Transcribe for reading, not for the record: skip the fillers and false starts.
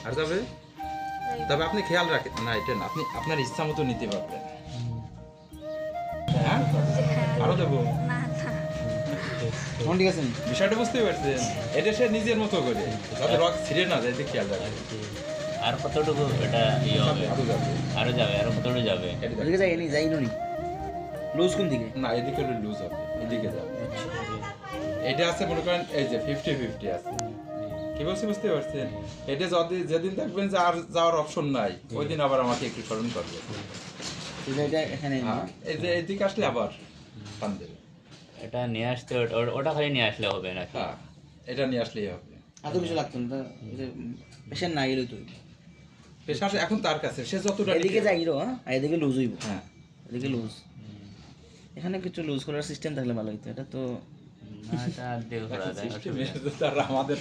আর যাবে, তবে আপনি খেয়াল রাখেন না, এটা না, আপনি আপনার ইচ্ছা মতো নিতে পারবেন। হ্যাঁ, আরো দেবো। ঠিক আছে। বিষয়টা বুঝতে পারছেন, এটা সে নিজের মতো করে, যাতে রক ছিঁড়ে না যায়, খেয়াল রাখেন। আর কতটুকু এটা ইয়ে হবে? আরো যাবে, আরো যাবে, আরো কতটুকু যাবে? এটা যাবে। এদিকে যাই নি, যাই নি। লুজ কোন দিকে? না, এদিকে লুজ হবে, এদিকে যাবে। এটা আছে মনে করেন এই যে 50-50 আছে, কি বলছি বুঝতে পারছেন? এটা যদি যেদিন দেখবেন যে আর যাওয়ার অপশন নাই, ওই দিন আবার আমাকে একটু স্মরণ করবে। এটা এখানে হ্যাঁ, এই যে এদিকে আসলে আবার টান দেবে। এটা নিয়ে আসতে ওটা খালি নিয়ে আসলে হবে নাকি? হ্যাঁ, এটা নিয়ে আসলেই হবে। এত কিছু লাগতো না। পেশেন্ট না গেলে তুই পেশাস এখন তার কাছে, সে যতটা এদিকে যাই রো, হ্যাঁ, আর এদিকে লুজ হইব। হ্যাঁ, এদিকে লুজ। এখানে কিছু লুজ করার সিস্টেম থাকলে ভালো হতো। এটা তো না, এটা দিয়ে করা যায়, আমাদের